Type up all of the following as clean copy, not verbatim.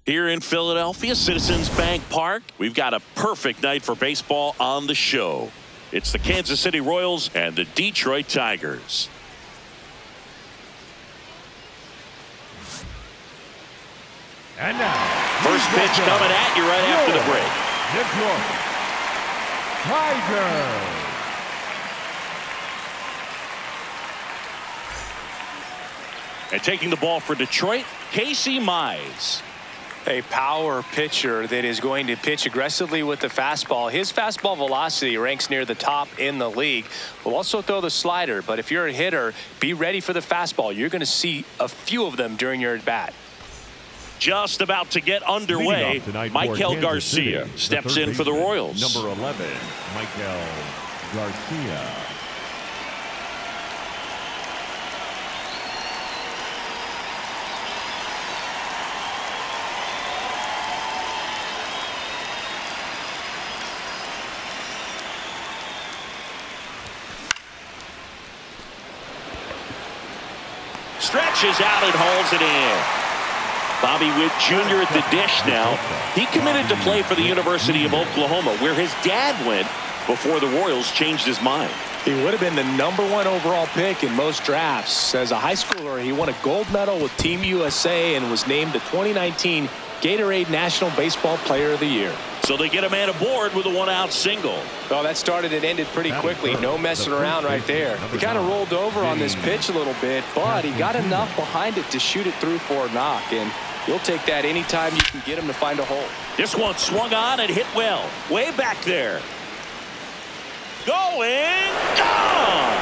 Here in Philadelphia, Citizens Bank Park, we've got a perfect night for baseball on the show. It's the Kansas City Royals and the Detroit Tigers. And now, first pitch coming at you right after the break. Detroit Tigers. And taking the ball for Detroit, Casey Mize. A power pitcher that is going to pitch aggressively with the fastball. His fastball velocity ranks near the top in the league. Will also throw the slider, but if you're a hitter, be ready for the fastball. You're going to see a few of them during your at bat. Just about to get underway, Michael Garcia steps in for the Royals. Number 11, Michael Garcia. Stretches out and hauls it in. Bobby Witt Jr. at the dish now. He committed to play for the University of Oklahoma, where his dad went before the Royals changed his mind. He would have been the #1 overall pick in most drafts. As a high schooler, he won a gold medal with Team USA and was named the 2019 Gatorade National Baseball Player of the Year. So they get a man aboard with a one-out single. Well, that started and ended pretty quickly. No messing around right there. He kind of rolled over on this pitch a little bit, but he got enough behind it to shoot it through for a knock. And you'll take that anytime you can get him to find a hole. This one swung on and hit well. Way back there. Going. Gone!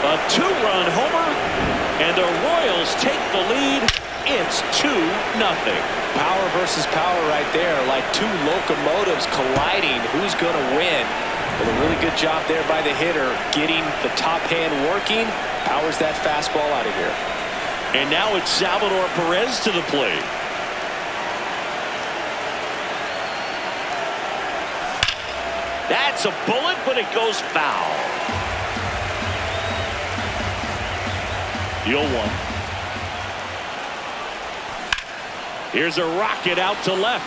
A two-run homer, and the Royals take the lead. It's 2-0. Power versus power right there, like two locomotives colliding. Who's going to win? Well, a really good job there by the hitter, getting the top hand working. Powers that fastball out of here. And now it's Salvador Perez to the plate. That's a bullet, but it goes foul. The 0-1. Here's a rocket out to left.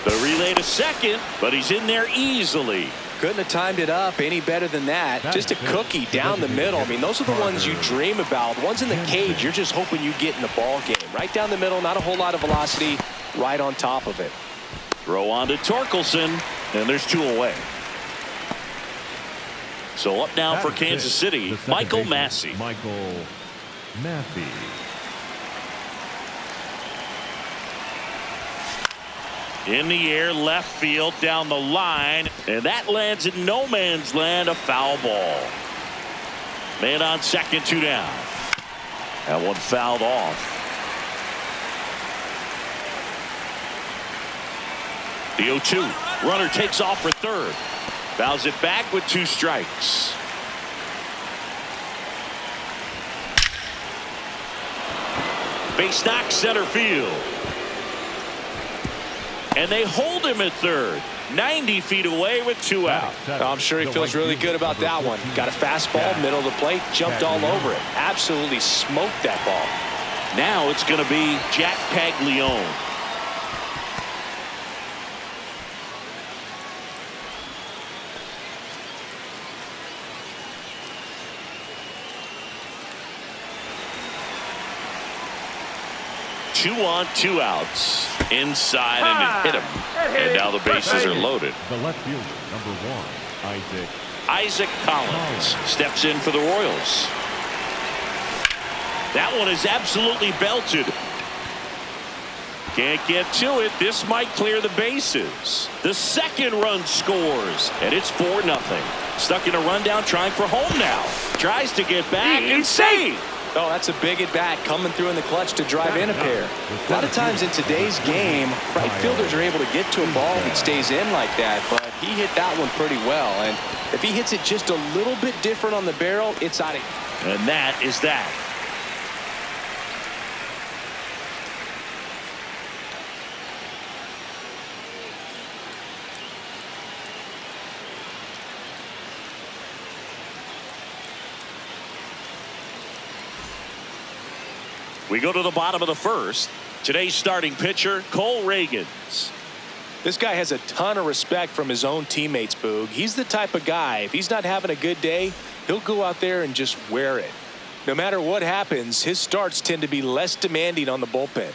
The relay to second, but he's in there easily. Couldn't have timed it up any better than that. Just a cookie down the middle. I mean, those are the ones you dream about. The ones in the cage, you're just hoping you get in the ball game. Right down the middle, not a whole lot of velocity, right on top of it. Throw on to Torkelson, and there's 2 away. So up now for Kansas City, Michael Massey. Michael Massey. In the air, left field, down the line, and that lands in no man's land, a foul ball. Man on second, 2 down. That one fouled off. The 0-2. Runner takes off for third. Fouls it back with 2 strikes. Base knock center field. And they hold him at third. 90 feet away with 2 out. I'm sure he feels really good about that one. Got a fastball, middle of the plate, jumped all over it. Absolutely smoked that ball. Now it's going to be Jack Caglione. Two on, 2 outs. Inside, and it hit him. And now the bases are loaded. The left fielder, number 1, Isaac Collins steps in for the Royals. That one is absolutely belted. Can't get to it. This might clear the bases. The second run scores, and it's 4-0. Stuck in a rundown, trying for home now. Tries to get back and save. Oh, that's a big at bat coming through in the clutch to drive in a pair. A lot of times in today's game, right fielders are able to get to a ball that stays in like that, but he hit that one pretty well. And if he hits it just a little bit different on the barrel, it's out of here. And that is that. We go to the bottom of the first. Today's starting pitcher, Cole Reagans. This guy has a ton of respect from his own teammates, Boog. He's the type of guy, if he's not having a good day, he'll go out there and just wear it. No matter what happens, his starts tend to be less demanding on the bullpen.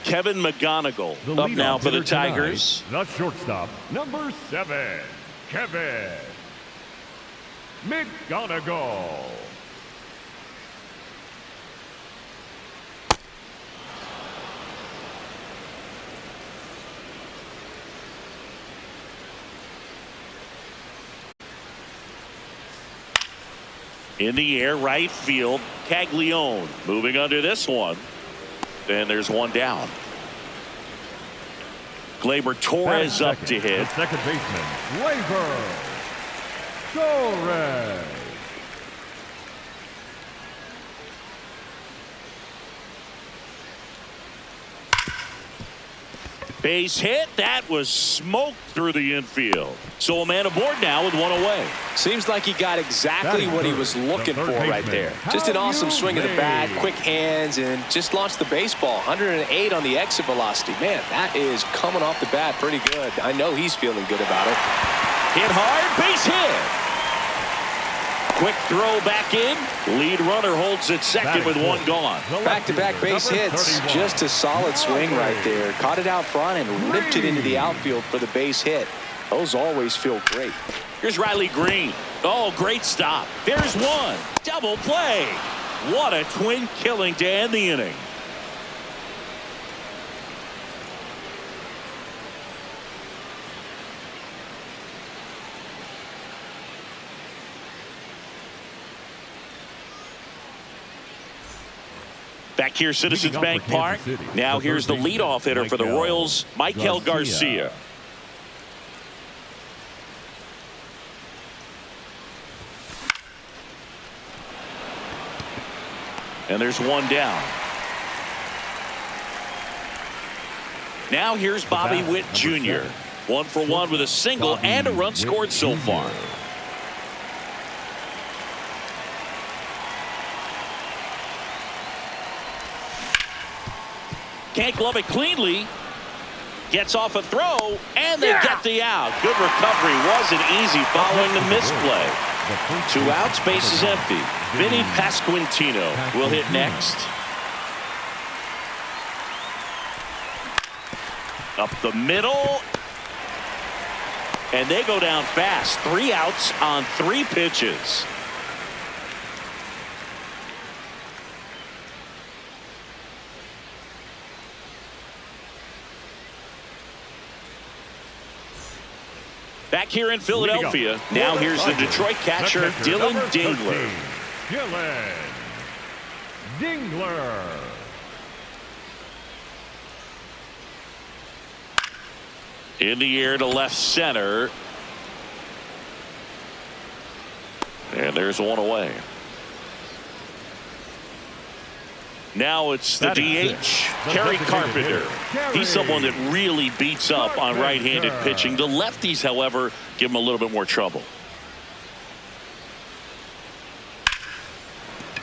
Kevin McGonigal up now for the Tigers. The shortstop, number 7, Kevin McGonigal. In the air, right field, Caglione moving under this one. And there's one down. Gleyber Torres up to hit. The second baseman, Gleyber Torres. Base hit. That was smoked through the infield. So a man aboard now with one away. Seems like he got exactly what he was looking for right there. Just an awesome swing of the bat, quick hands, and just launched the baseball. 108 on the exit velocity. Man, that is coming off the bat pretty good. I know he's feeling good about it. Hit hard, base hit. Quick throw back in. Lead runner holds it second with one gone. Back-to-back base hits. Just a solid swing right there. Caught it out front and ripped it into the outfield for the base hit. Those always feel great. Here's Riley Green. Oh, great stop. There's one. Double play. What a twin killing to end the inning. Back here, Citizens Bank Park. Now here's the leadoff hitter for the Royals, Michael Garcia. And there's one down. Now here's Bobby Witt Jr. 1 for 1 with a single and a run scored so far. Can't glove it cleanly. Gets off a throw, and they get the out. Good recovery. Wasn't easy following the misplay. 2 outs, base is empty. Vinny Pasquantino will hit next. Up the middle. And they go down fast. 3 outs on 3 pitches. Back here in Philadelphia, now here's the Detroit catcher, Dylan Dingler. Dylan Dingler. In the air to left center. And there's one away. Now it's the DH, Kerry Carpenter. He's someone that really beats up on right-handed pitching. The lefties, however, give him a little bit more trouble.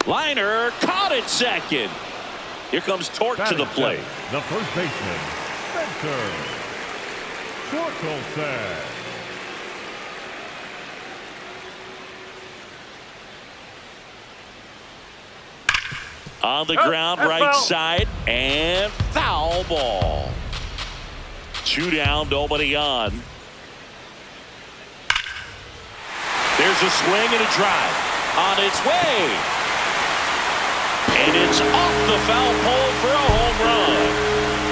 Liner caught it second. Here comes Torque to the plate. The first baseman, Spencer Torkelson. On the ground, right side, and foul ball. 2 down, nobody on. There's a swing and a drive on its way. And it's off the foul pole for a home run.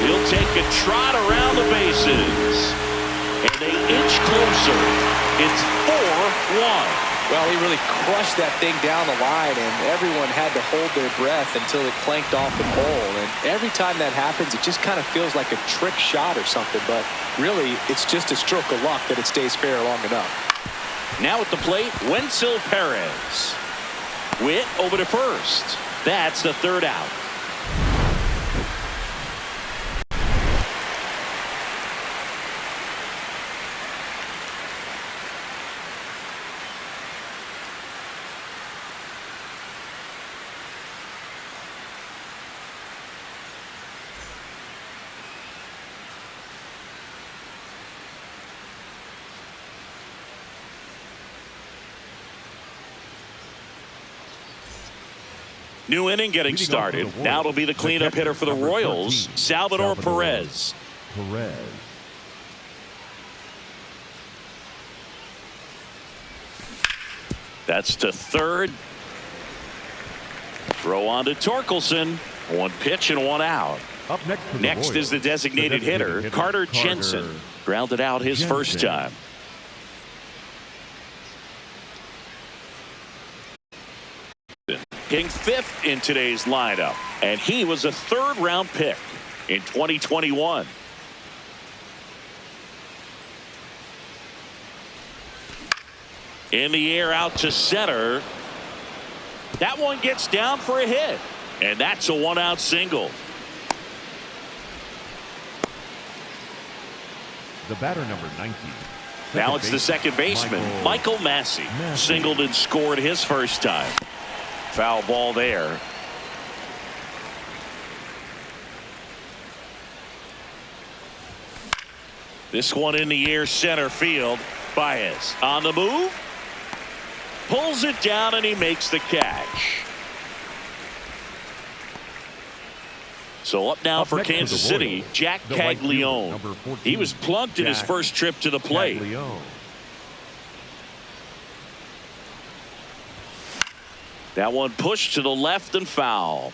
He'll take a trot around the bases. And they inch closer. It's 4-1. Well, he really crushed that thing down the line, and everyone had to hold their breath until it clanked off the pole. And every time that happens, it just kind of feels like a trick shot or something. But really, it's just a stroke of luck that it stays fair long enough. Now at the plate, Wenzel Perez. Witt over to first. That's the 3rd out. New inning getting started. Now it'll be the cleanup hitter for the Royals, Salvador Perez. That's to third. Throw on to Torkelson. One pitch and one out. Up Next is the designated hitter, Carter Jensen. Grounded out his first time. Hitting fifth in today's lineup, and he was a third-round pick in 2021. In the air out to center. That one gets down for a hit, and that's a one-out single. The batter, number 19. Now it's the second baseman, Michael Massey. Singled and scored his first time. Foul ball there. This one in the air center field. Baez on the move. Pulls it down and he makes the catch. So up now for Kansas City, Jack Caglione. He was plunked in his first trip to the plate. That one pushed to the left and foul.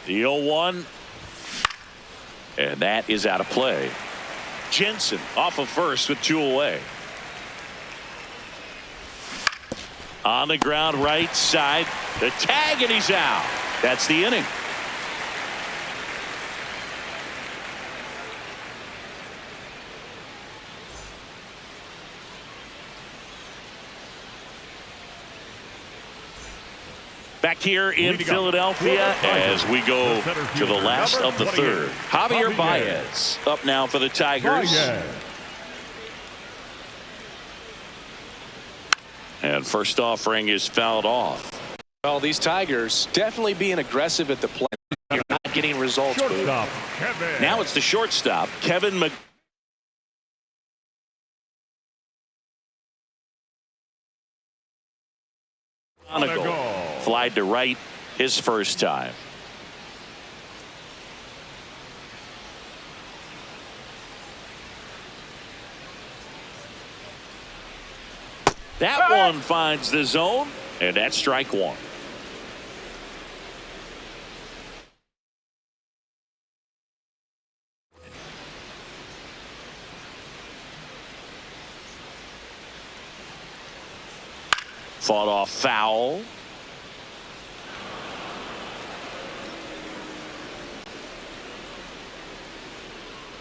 The 0-1. And that is out of play. Jensen off of first with 2 away. On the ground right side. The tag and he's out. That's the inning. Back here in Philadelphia as we go to the last of the third. Javier Baez up now for the Tigers. And first offering is fouled off. Well, these Tigers definitely being aggressive at the plate. You're not getting results. Now it's the shortstop, Kevin Flied to right his first time. That one finds the zone, and that's strike one. Fought off foul.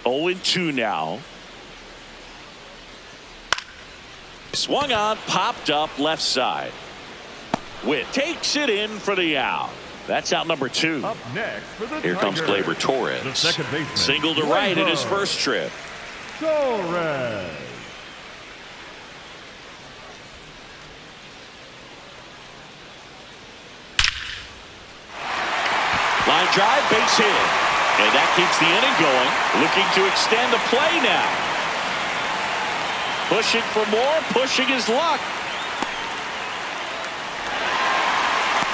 Oh, 2 now. Swung on, popped up left side. Witt takes it in for the out. That's out number 2. Up next for the Here comes Gleyber Torres. The second baseman. Single to right in his first trip. Torres. Line drive, base hit. And that keeps the inning going. Looking to extend the play now. Pushing for more, pushing his luck.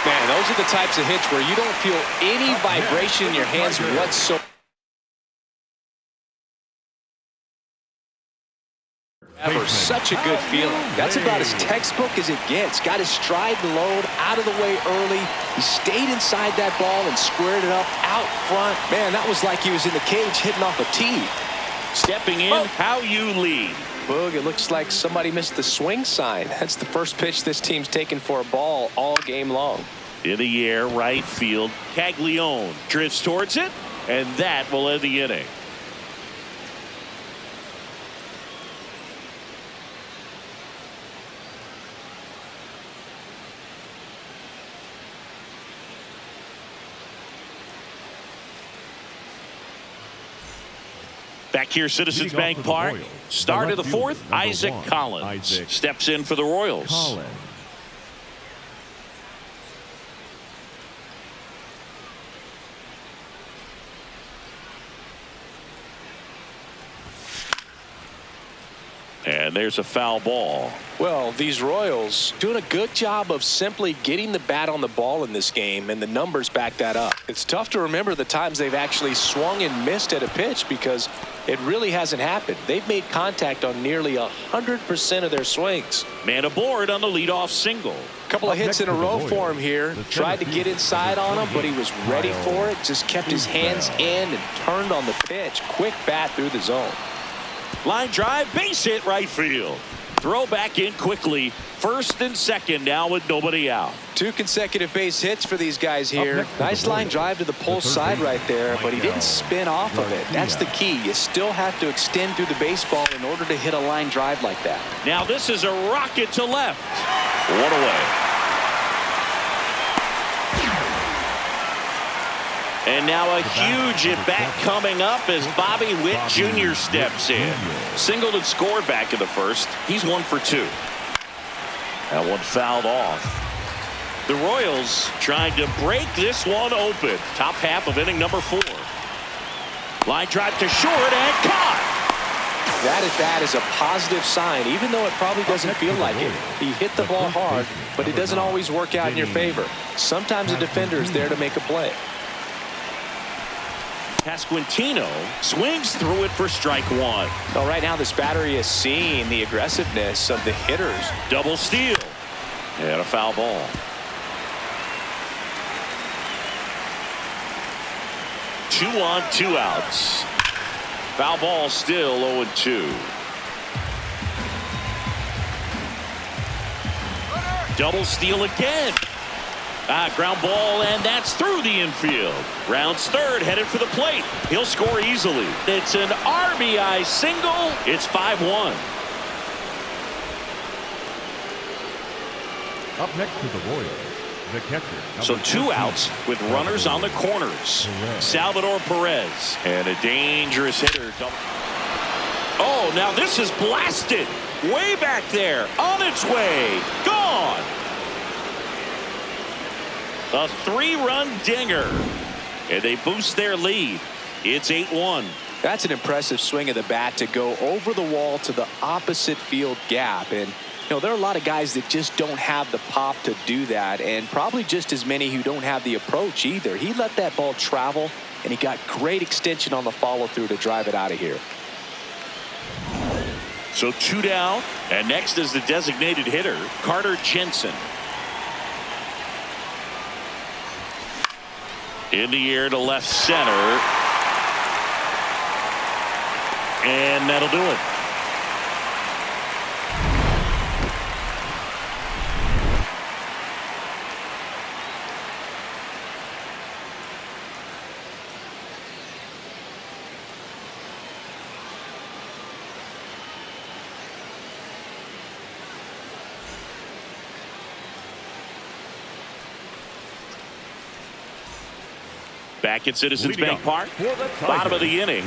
Man, those are the types of hits where you don't feel any vibration in your hands whatsoever. Such a good feeling. That's about as textbook as it gets. Got his stride and load out of the way early. He stayed inside that ball and squared it up out front. Man, that was like he was in the cage hitting off a tee. Stepping in, how you lead. Boog, it looks like somebody missed the swing sign. That's the first pitch this team's taken for a ball all game long. In the air, right field. Caglione drifts towards it, and that will end the inning. Back here, Citizens Bank Park. Start of the fourth, Isaac Collins steps in for the Royals. And there's a foul ball. Well, these Royals doing a good job of simply getting the bat on the ball in this game, and the numbers back that up. It's tough to remember the times they've actually swung and missed at a pitch because it really hasn't happened. They've made contact on nearly 100% of their swings. Man aboard on the leadoff single. A couple of hits in a row for him here. Tried to get inside on him, but he was ready for it. Just kept his hands in and turned on the pitch. Quick bat through the zone. Line drive, base hit right field. Throw back in quickly. First and second now with nobody out. 2 consecutive base hits for these guys here. Nice line drive to the pull side right there, but he didn't spin off of it. That's the key. You still have to extend through the baseball in order to hit a line drive like that. Now this is a rocket to left. One away. And now a huge at-bat coming up as Bobby Witt Jr. steps in. Singled and scored back in the first. He's 1 for 2. That one fouled off. The Royals trying to break this one open. Top half of inning number 4. Line drive to short and caught. That at bat is a positive sign, even though it probably doesn't feel like it. He hit the ball hard, but it doesn't always work out in your favor. Sometimes a defender is there to make a play. Pasquantino swings through it for strike 1. Well, right now this battery is seeing the aggressiveness of the hitters. Double steal. And a foul ball. Two on, 2 outs. Foul ball still 0-2. Double steal again. Ground ball, and that's through the infield. Rounds third, headed for the plate. He'll score easily. It's an RBI single. It's 5-1. Up next to the Royals, the catcher. So 2 outs with runners on the corners. Salvador Perez. And a dangerous hitter. Oh, now this is blasted. Way back there. On its way. Gone. A 3-run dinger. And they boost their lead. It's 8-1. That's an impressive swing of the bat to go over the wall to the opposite field gap. And, you know, there are a lot of guys that just don't have the pop to do that. And probably just as many who don't have the approach either. He let that ball travel, and he got great extension on the follow-through to drive it out of here. So 2 down. And next is the designated hitter, Carter Jensen. In the air to left center. And that'll do it. Back at Citizens Bank Park, bottom of the inning.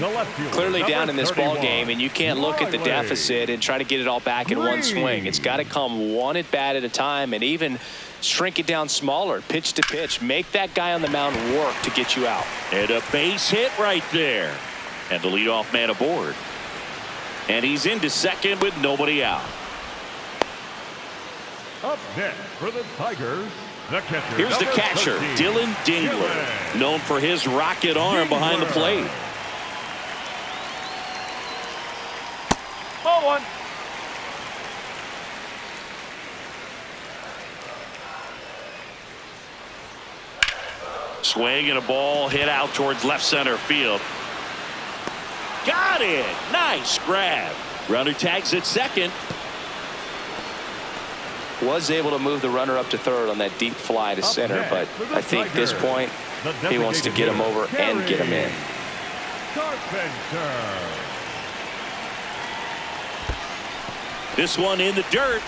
Clearly down in this ball game, and you can't look at the deficit and try to get it all back in one swing. It's got to come one at bat at a time, and even shrink it down smaller, pitch to pitch. Make that guy on the mound work to get you out. And a base hit right there. And the leadoff man aboard. And he's into second with nobody out. Up next for the Tigers, the catcher. Here's the catcher, Dylan Dingler, known for his rocket arm behind the plate. Ball one. Swing and a ball hit out towards left center field. Got it. Nice grab. Runner tags at second. Was able to move the runner up to third on that deep fly to center, but I think at this point he wants to get him over and get him in. This one in the dirt.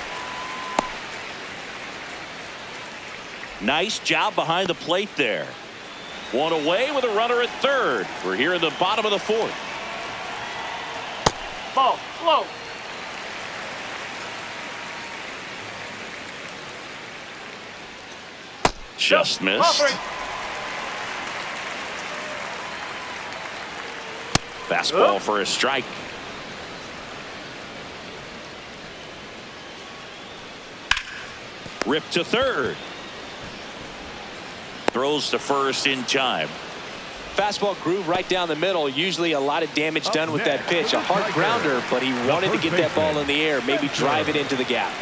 Nice job behind the plate there. One away with a runner at third. We're here in the bottom of the fourth. Ball, low. Just missed. Fastball for a strike. Ripped to third. Throws to first in time. Fastball groove right down the middle. Usually a lot of damage done with that pitch. A hard grounder, but he wanted to get that ball in the air, maybe drive it into the gap.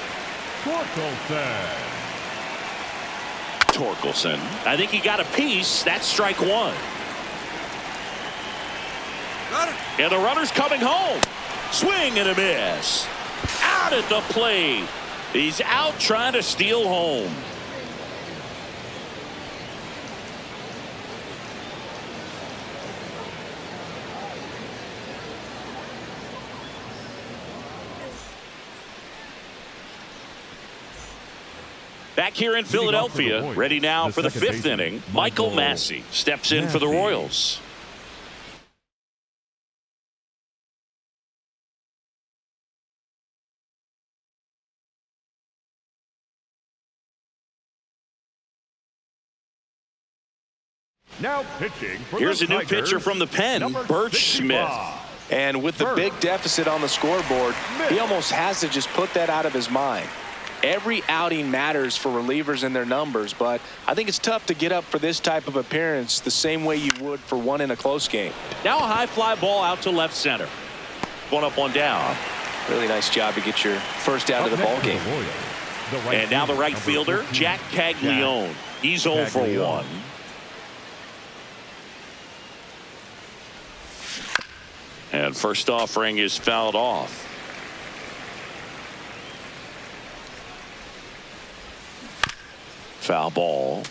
Torkelson. I think he got a piece. That's strike one. And the runner's coming home. Swing and a miss. Out at the plate. He's out trying to steal home. Back here in Philadelphia, ready now for the fifth inning, Michael Massey steps in for the Royals. Now pitching for Here's the a new Tigers, pitcher from the pen, Birch Smith. And with the big deficit on the scoreboard, he almost has to just put that out of his mind. Every outing matters for relievers and their numbers, but I think it's tough to get up for this type of appearance the same way you would for one in a close game. Now a high fly ball out to left center. One up, one down. Really nice job to get your first out of the ball game. And now the right fielder, Jack Caglione. He's 0 for 1. And first offering is fouled off. Foul ball.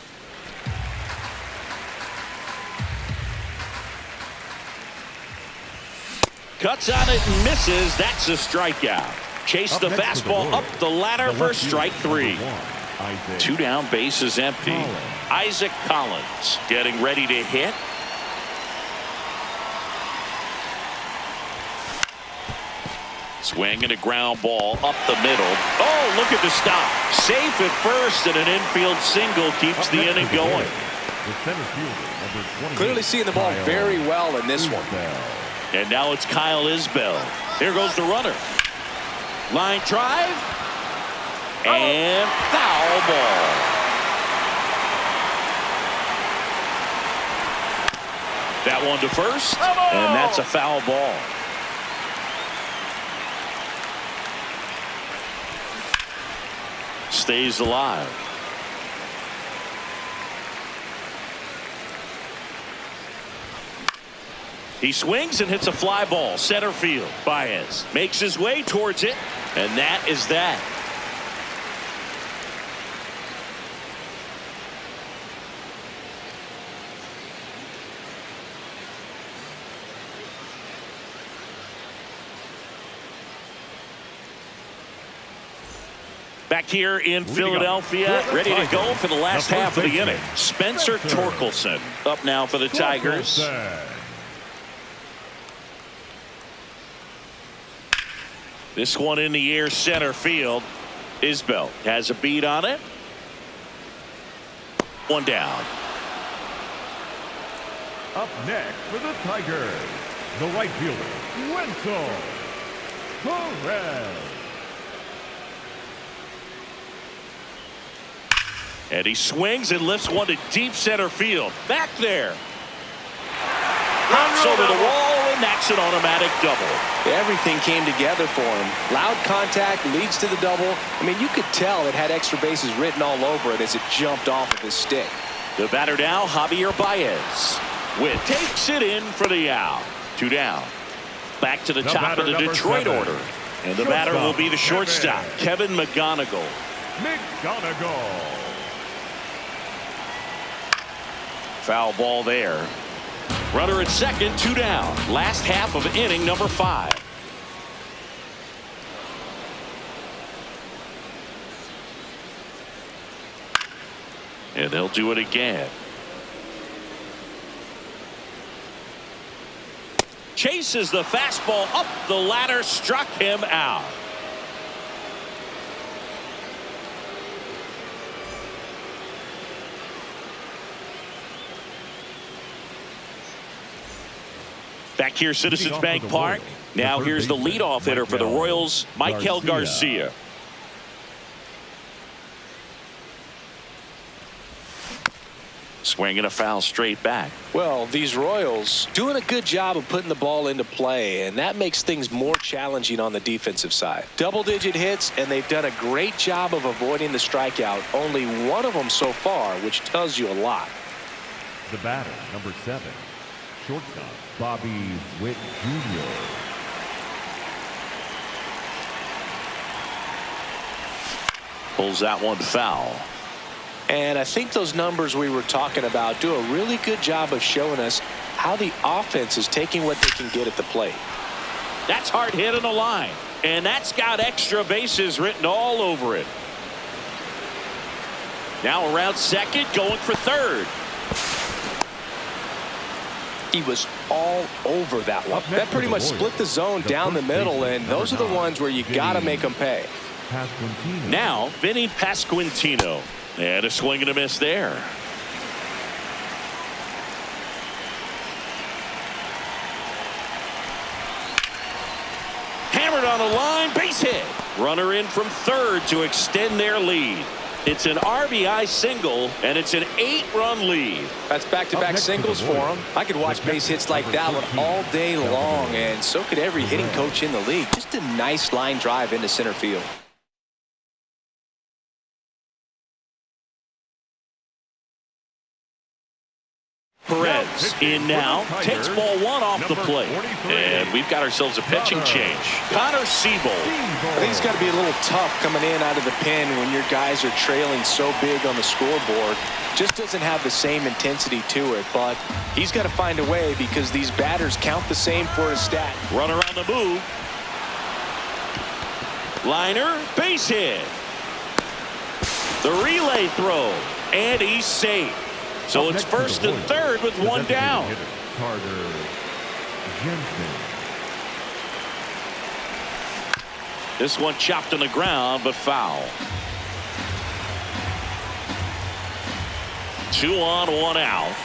Cuts on it and misses. That's a strikeout. Chase the fastball up the ladder for strike 3. 2 down, base is empty. Isaac Collins getting ready to hit. Swing and a ground ball up the middle. Oh, look at the stop. Safe at first, and an infield single keeps the inning going. Clearly seeing the ball very well in this one. And now it's Kyle Isbell. Here goes the runner. Line drive. And foul ball. That one to first. And that's a foul ball. Stays alive. He swings and hits a fly ball center field. Baez makes his way towards it, and that is that. Back here in Philadelphia, ready to go for the last half of the inning. Spencer Torkelson up now for the Tigers. This one in the air center field. Isbell has a beat on it. One down. Up next for the Tigers, the right fielder, Wenzel Perez. And he swings and lifts one to deep center field. Back there. Hops over the wall, and that's an automatic double. Everything came together for him. Loud contact leads to the double. I mean, you could tell it had extra bases written all over it as it jumped off of his stick. The batter now, Javier Baez. Witt takes it in for the out. 2 down. Back to the top of the Detroit order. And the batter will be the shortstop, Kevin McGonigal. Foul ball there. Runner at second, 2 down. Last half of inning number 5. And they'll do it again. Chases the fastball up the ladder, struck him out. Back here, Citizens Bank Park. Now here's the leadoff hitter for the Royals, Michael Garcia. swing and a foul straight back. Well, these Royals doing a good job of putting the ball into play, and that makes things more challenging on the defensive side. Double-digit hits, and they've done a great job of avoiding the strikeout. Only one of them so far, which tells you a lot. The batter, number 7, shortstop, Bobby Witt Jr. Pulls that one foul. And I think those numbers we were talking about do a really good job of showing us how the offense is taking what they can get at the plate. That's hard hit in the line, and that's got extra bases written all over it. Now around second, going for third. He was all over that one. That pretty much split the zone down the middle, and those are the ones where you got to make them pay. Now, Vinny Pasquantino. And a swing and a miss there. Hammered on a line, base hit. Runner in from third to extend their lead. It's an RBI single, and it's an 8-run lead. That's back-to-back singles for him. I could watch base hits like that one all day long, and so could every hitting coach in the league. Just a nice line drive into center field. Perez in now, takes ball 1 off the plate. And we've got ourselves a pitching change. Connor Siebold. I think it's got to be a little tough coming in out of the pen when your guys are trailing so big on the scoreboard. Just doesn't have the same intensity to it, but he's got to find a way because these batters count the same for his stat. Runner on the move. Liner, base hit. The relay throw, and he's safe. So it's first and third with one down. This one chopped on the ground, but foul. 2 on, 1 out.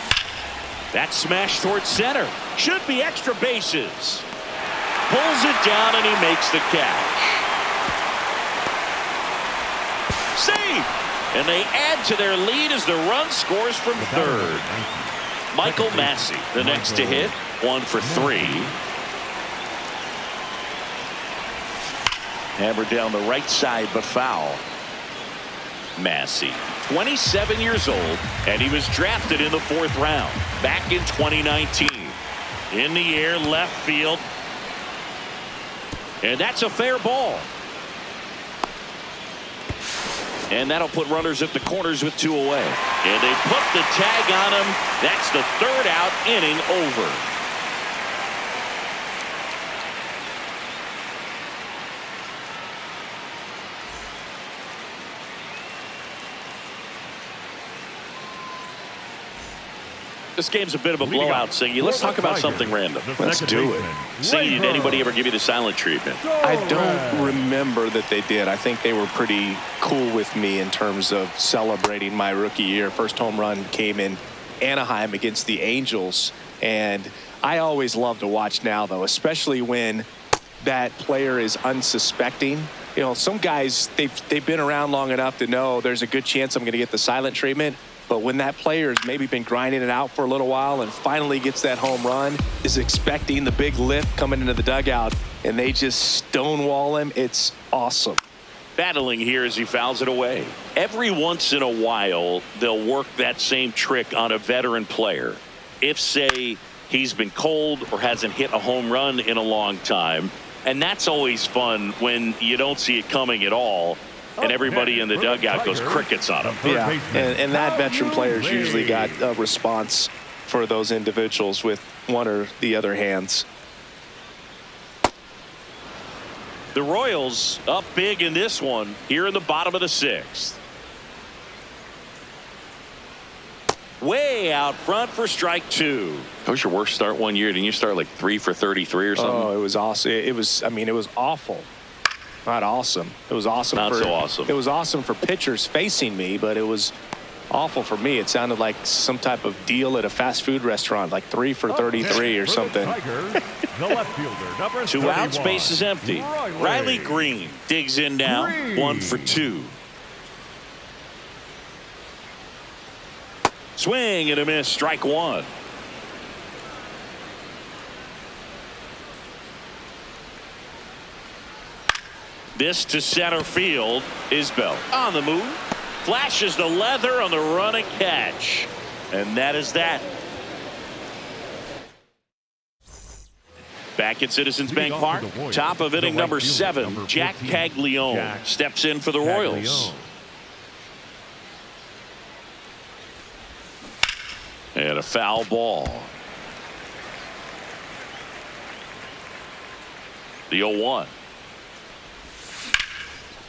That smash towards center. Should be extra bases. Pulls it down, and he makes the catch. Safe. And they add to their lead as the run scores from third. Michael Massey, the next to hit, 1 for 3. Hammered down the right side, but foul. Massey, 27 years old, and he was drafted in the 4th round back in 2019. In the air, left field. And that's a fair ball. And that'll put runners at the corners with 2 away. And they put the tag on him. That's the 3rd out, inning over. This game's a bit of a blowout, Singy. Let's talk about something random. Let's do it. Singy, did anybody ever give you the silent treatment? I don't remember that they did. I think they were pretty cool with me in terms of celebrating my rookie year. First home run came in Anaheim against the Angels. And I always love to watch now, though, especially when that player is unsuspecting. You know, some guys, they've been around long enough to know there's a good chance I'm going to get the silent treatment. But when that player's maybe been grinding it out for a little while and finally gets that home run, is expecting the big lift coming into the dugout, and they just stonewall him, it's awesome. Battling here as he fouls it away. Every once in a while, they'll work that same trick on a veteran player. If, say, he's been cold or hasn't hit a home run in a long time, and that's always fun when you don't see it coming at all. And everybody in the dugout goes crickets on him. Yeah, and that veteran player's usually got a response for those individuals with one or the other hands. The Royals up big in this one here in the bottom of the 6th. Way out front for strike 2. That was your worst start one year. Didn't you start like 3 for 33 or something? Oh, it was awesome. It was awful. Not awesome. It was awesome. Not so awesome. It was awesome for pitchers facing me, but it was awful for me. It sounded like some type of deal at a fast food restaurant, like 3 for 33 or something. The left fielder, number 2 out, space is empty. Riley Green digs in now, 1 for 2. Swing and a miss. Strike one. This to center field. Isbell on the move. Flashes the leather on the run and catch. And that is that. Back at Citizens Bank Park, top of inning number 7, Jack Caglione steps in for the Royals. And a foul ball. The 0-1.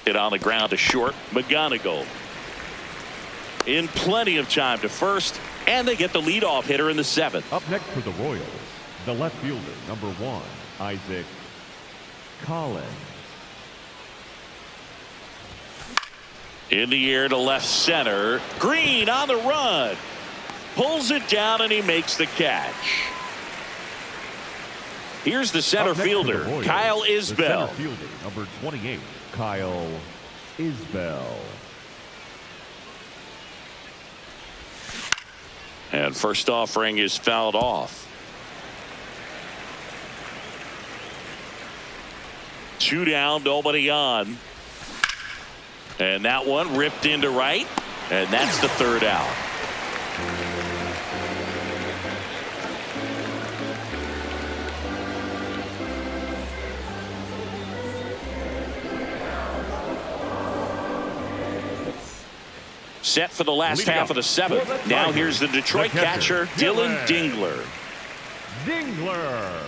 Hit on the ground to short. McGonigal in plenty of time to first, and they get the leadoff hitter in the 7th. Up next for the Royals, the left fielder, number 1, Isaac Collins. In the air to left center. Green on the run. Pulls it down and he makes the catch. Here's the center fielder, Royals, Kyle the Isbell. center fielder, number 28, Kyle Isbell. And first offering is fouled off. 2 down, nobody on. And that one ripped into right. And that's the 3rd out. Set for the last half of the 7th. Now here's the Detroit catcher, Dylan Dingler. Dingler.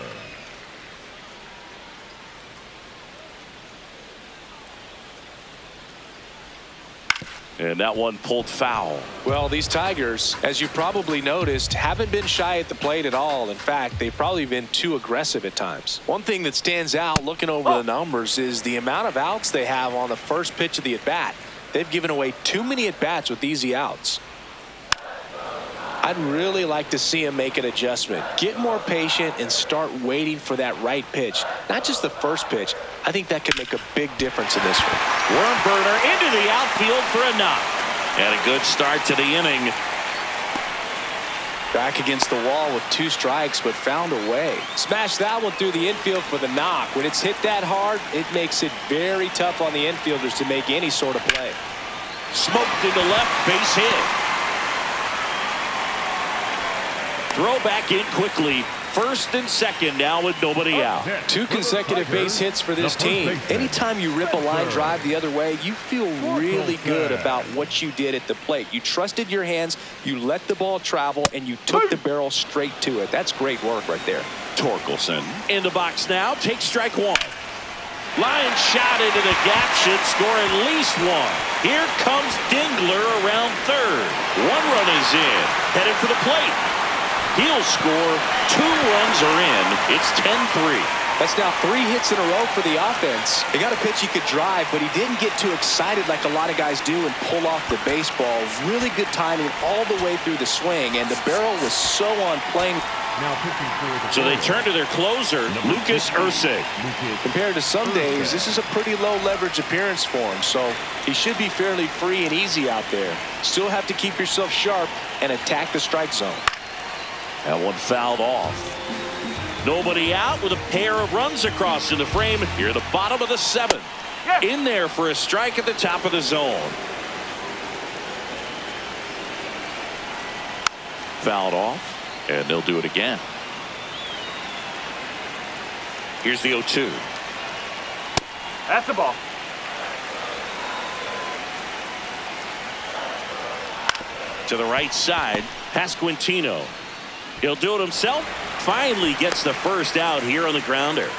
And that one pulled foul. Well, these Tigers, as you probably noticed, haven't been shy at the plate at all. In fact, they've probably been too aggressive at times. One thing that stands out looking over the numbers is the amount of outs they have on the first pitch of the at-bat. They've given away too many at-bats with easy outs. I'd really like to see him make an adjustment. Get more patient and start waiting for that right pitch. Not just the first pitch. I think that could make a big difference in this one. Worm burner into the outfield for a knock. And a good start to the inning. Back against the wall with 2 strikes, but found a way. Smashed that one through the infield for the knock. When it's hit that hard, it makes it very tough on the infielders to make any sort of play. Smoked into left, base hit. Throw back in quickly. First and second now with nobody out. 2 consecutive base hits for this team. Anytime you rip a line drive the other way, you feel really good about what you did at the plate. You trusted your hands, you let the ball travel, and you took the barrel straight to it. That's great work right there. Torkelson in the box now. Takes strike 1. Line shot into the gap, should score at least 1. Here comes Dingler around third. 1 run is in. Headed for the plate. He'll score. 2 runs are in. It's 10-3. That's now 3 hits in a row for the offense. He got a pitch he could drive, but he didn't get too excited like a lot of guys do and pull off the baseball. Really good timing all the way through the swing, and the barrel was so on plane. Now pitching for the So they turn to their closer, Lucas Ursig. Compared to some days, this is a pretty low leverage appearance for him, so he should be fairly free and easy out there. Still have to keep yourself sharp and attack the strike zone. That one fouled off. Nobody out with a pair of runs across in the frame. Here at the bottom of the 7th. In there for a strike at the top of the zone. Fouled off, and they'll do it again. Here's the 0-2. That's the ball. To the right side, Pasquantino. He'll do it himself. Finally gets the first out here on the grounder.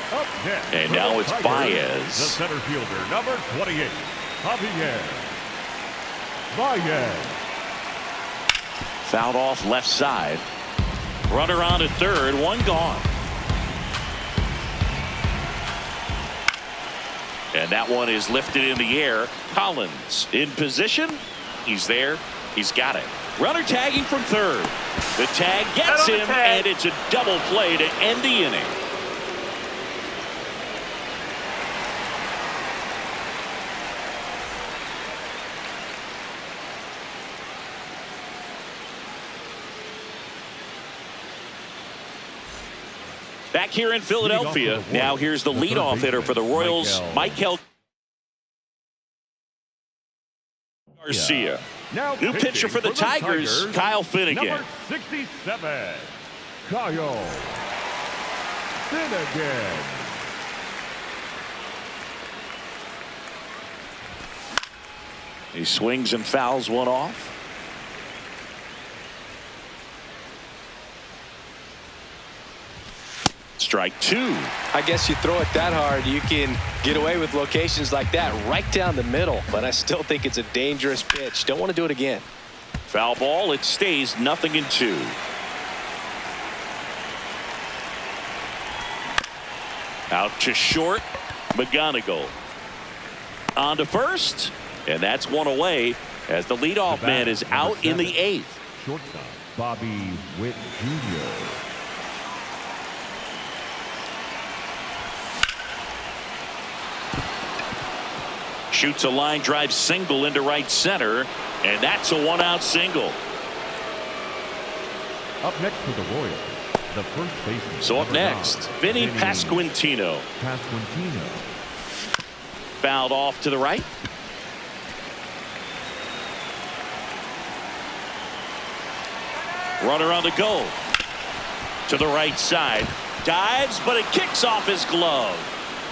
And now it's Baez. The center fielder, number 28, Javier Baez. Fouled off left side. Runner on at third, 1 gone. And that one is lifted in the air. Collins in position. He's there. He's got it. Runner tagging from third. The tag gets him, and it's a double play to end the inning. Back here in Philadelphia, now here's the leadoff hitter for the Royals, Michael Garcia. New pitcher for the Tigers, Kyle Finnegan. Number 67, Kyle Finnegan. He swings and fouls one off. Strike two. I guess you throw it that hard, you can get away with locations like that right down the middle. But I still think it's a dangerous pitch. Don't want to do it again. Foul ball. It stays 0-2. Out to short. McGonigal on to first. And that's one away as the leadoff man is out in the 8th. Shortstop Bobby Witt Jr. Shoots a line drive single into right center. And that's a one-out single. Up next for the Royals, the first baseman. So up next, Vinny Pasquantino. Fouled off to the right. Runner on the go. To the right side. Dives, but it kicks off his glove.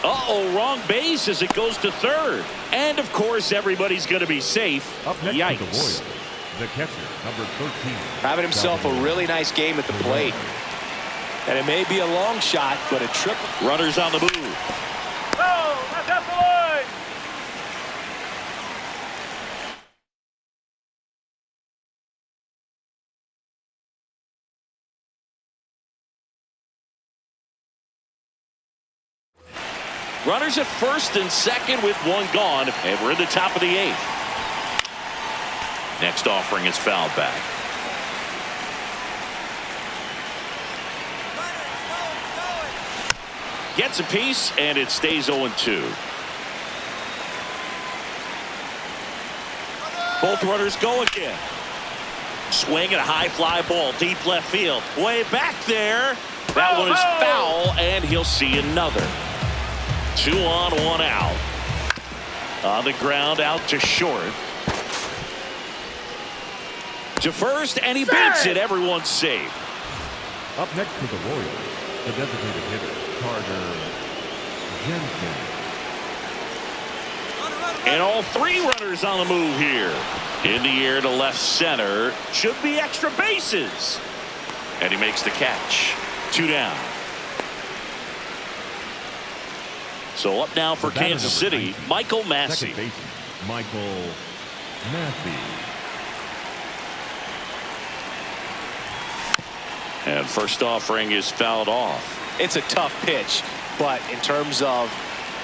Uh-oh, wrong base as it goes to third. And, of course, everybody's going to be safe. Up next Yikes. for the Royals, the catcher, number 13. Having himself a really nice game at the plate. And it may be a long shot, but a triple. Runners on the move. Oh, that's up the line. Runners at first and second with one gone, and we're in the top of the 8th. Next offering is fouled back. Gets a piece, and it stays 0-2. Both runners go again. Swing and a high fly ball, deep left field. Way back there. That one is foul, and he'll see another. 2 on, 1 out. On the ground, out to short. To first, and he beats it. Everyone's safe. Up next for the Royals, the designated hitter, Carter Jensen. And all 3 runners on the move here. In the air to left center. Should be extra bases. And he makes the catch. 2 down. So up now for Kansas City, 19, Michael Massey. Second baseman, Michael Massey. And first offering is fouled off. It's a tough pitch, but in terms of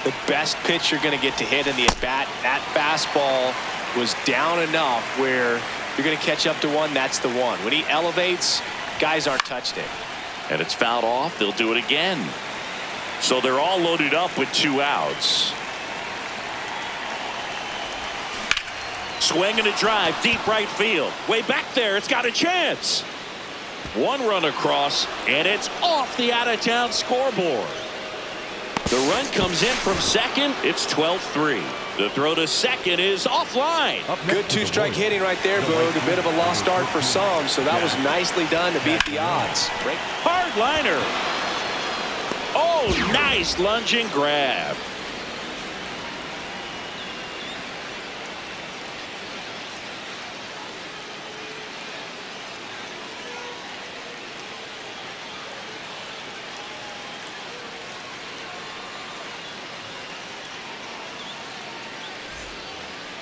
the best pitch you're going to get to hit in the at-bat, that fastball was down enough where you're going to catch up to one. That's the one. When he elevates, guys aren't touched it. And it's fouled off. They'll do it again. So they're all loaded up with 2 outs. Swing and a drive, deep right field. Way back there, it's got a chance. 1 run across, and it's off the out-of-town scoreboard. The run comes in from second. It's 12-3. The throw to second is offline. Good 2-strike hitting right there, Boog. A bit of a lost start for some, so that was nicely done to beat the odds. Hard liner. Oh, nice lunging grab.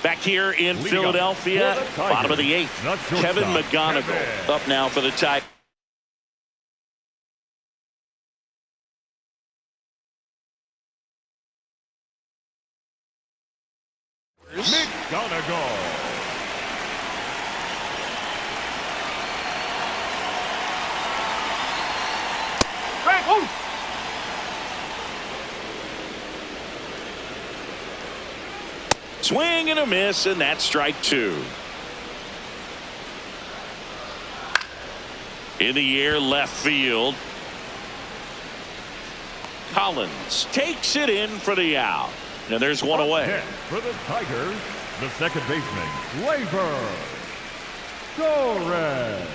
Back here in Philadelphia, bottom of the 8th, Kevin McGonigal up now for the Tigers. McGonigal. Swing and a miss, and that's strike 2. In the air, left field. Collins takes it in for the out. And there's one away. For the Tigers, the second baseman, Labor Torres.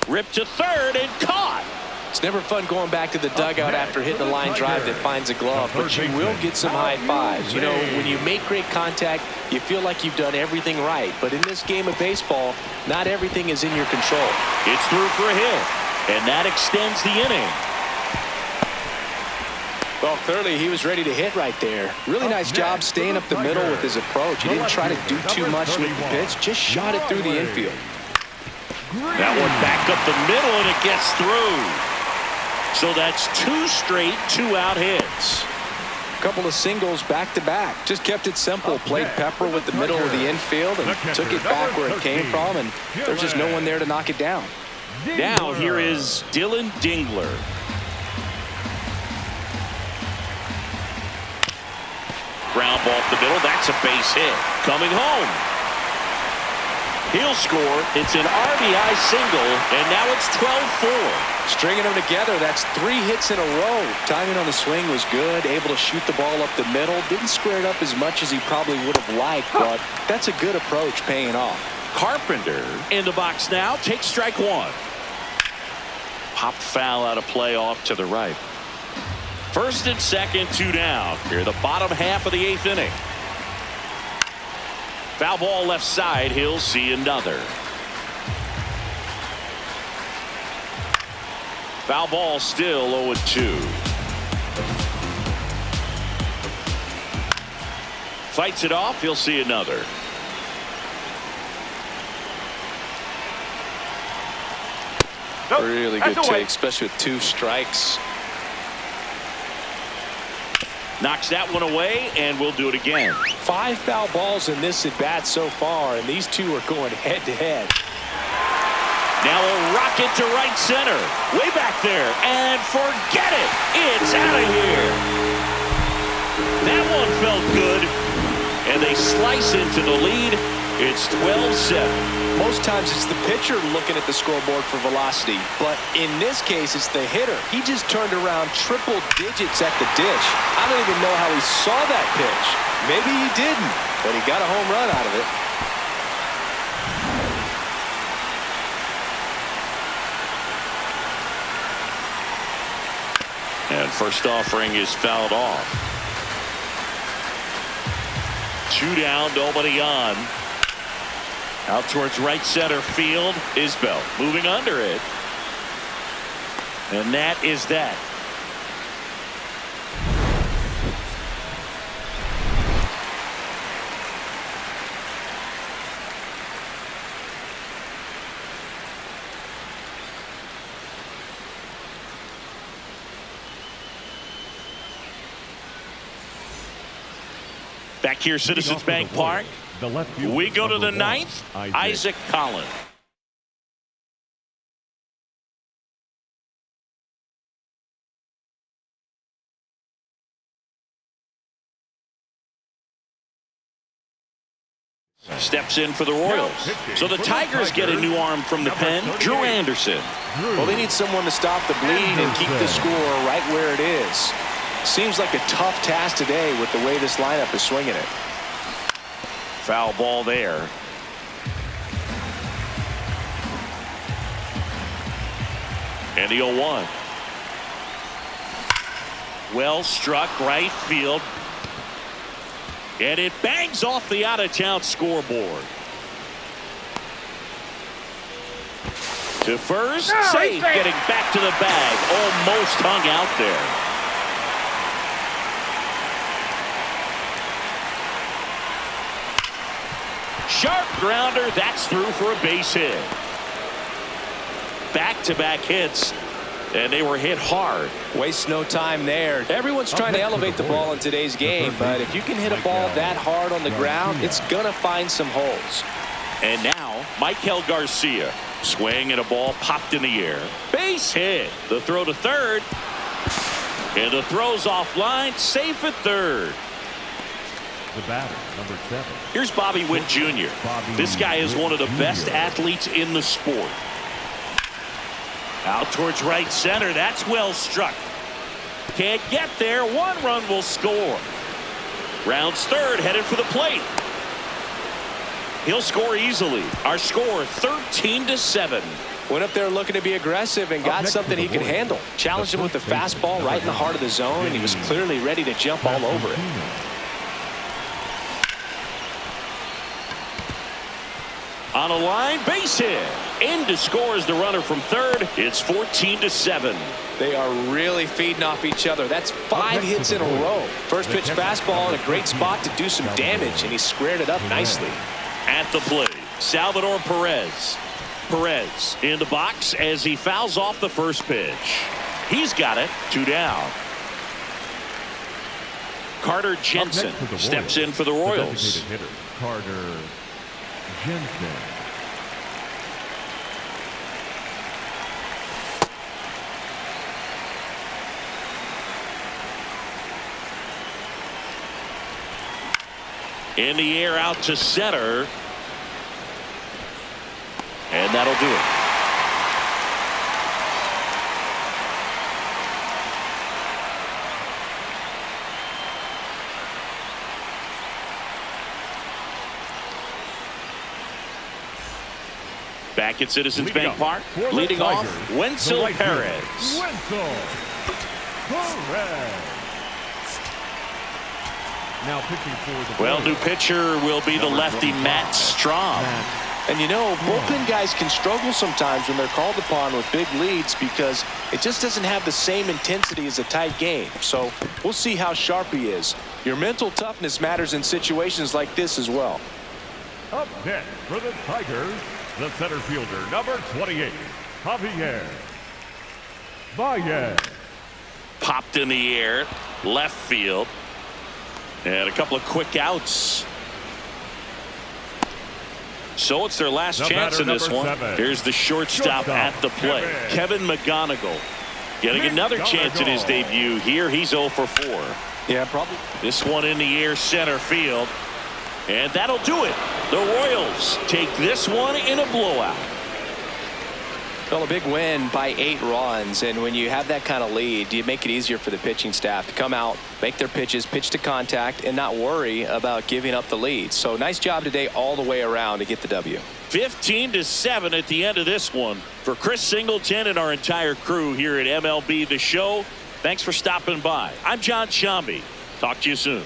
Ripped to third and caught. It's never fun going back to the dugout after hitting a line drive that finds a glove, but you will get some high fives. You know, when you make great contact, you feel like you've done everything right. But in this game of baseball, not everything is in your control. It's through for a hit, and that extends the inning. Well, clearly he was ready to hit right there. Really nice job staying up the middle with his approach. He didn't try to do too much with the pitch, just shot it through the infield. That one back up the middle, and it gets through. So that's two straight two-out hits. A couple of singles back-to-back. Just kept it simple. Played pepper with the middle of the infield and took it back where it came from, and there's just no one there to knock it down. Now here is Dylan Dingler. Ground ball up the middle. That's a base hit. Coming home. He'll score. It's an RBI single, and now it's 12-4. Stringing them together, that's 3 hits in a row. Timing on the swing was good, able to shoot the ball up the middle. Didn't square it up as much as he probably would have liked, but that's a good approach paying off. Carpenter in the box now. Takes strike one. Pop foul out of play off to the right. First and second, 2 down. Here the bottom half of the 8th inning. Foul ball left side. He'll see another. Foul ball still 0-2. Fights it off. He'll see another. Really good take, especially with 2 strikes. Knocks that one away, and we'll do it again. 5 foul balls in this at bat so far, and these 2 are going head-to-head. Now a rocket to right center. Way back there, and forget it. It's out of here. That one felt good, and they slice into the lead. It's 12-7. Most times it's the pitcher looking at the scoreboard for velocity, but in this case it's the hitter. He just turned around triple digits at the dish. I don't even know how he saw that pitch. Maybe he didn't, but he got a home run out of it. And first offering is fouled off. 2 down, nobody on. Out towards right center field. Isbell moving under it. And that is that. Back here, Citizens Bank Park. We go to the 9th. Isaac Collins. Steps in for the Royals. So the Tigers get a new arm from the pen, Drew Anderson. Well, they need someone to stop the bleed and keep the score right where it is. Seems like a tough task today with the way this lineup is swinging it. Foul ball there. And the 0-1. Well struck right field. And it bangs off the out-of-town scoreboard. To first, safe, getting back to the bag. Almost hung out there. Sharp grounder, that's through for a base hit. Back-to-back hits, and they were hit hard. Waste no time there. Everyone's trying to elevate the ball in today's game, but if you can hit a ball that hard on the ground, it's going to find some holes. And now, Michael Garcia. Swing and a ball popped in the air. Base hit. The throw to third. And the throw's offline, safe at third. The batter, number 7. Here's Bobby Witt Jr. This guy is one of the best athletes in the sport. Out towards right center. That's well struck. Can't get there. 1 run will score. Rounds third, headed for the plate. He'll score easily. Our score 13-7. Went up there looking to be aggressive and got something he could handle. Challenged him with the fastball right in the heart of the zone, and he was clearly ready to jump all over it. On a line, base hit. In to score is the runner from third. It's 14-7. They are really feeding off each other. That's 5 hits in a row. First pitch fastball in a great spot to do some damage, and he squared it up nicely. At the plate, Salvador Perez. Perez in the box as he fouls off the first pitch. He's got it. 2 down. Carter Jensen steps in for the Royals. Hitter, Carter Jensen. In the air out to center. And that'll do it. Back at Citizens Bank Park, leading off, Wenzel Perez. Wenzel Perez. Now pitching for the Well, new pitcher will be the lefty Matt Strahm. And you know, bullpen guys can struggle sometimes when they're called upon with big leads because it just doesn't have the same intensity as a tight game. So we'll see how sharp he is. Your mental toughness matters in situations like this as well. Up next for the Tigers, the center fielder, number 28, Javier Baez. Popped in the air, left field. And a couple of quick outs. So it's their last chance in this one. Here's the shortstop at the plate, Kevin McGonigal. Getting another chance in his debut here. He's 0 for 4. Yeah, probably. This one in the air, center field. And that'll do it. The Royals take this one in a blowout. Well, a big win by 8 runs, and when you have that kind of lead, you make it easier for the pitching staff to come out, make their pitches, pitch to contact, and not worry about giving up the lead. So nice job today all the way around to get the W. 15-7 at the end of this one. For Chris Singleton and our entire crew here at MLB The Show, thanks for stopping by. I'm John Shambi. Talk to you soon.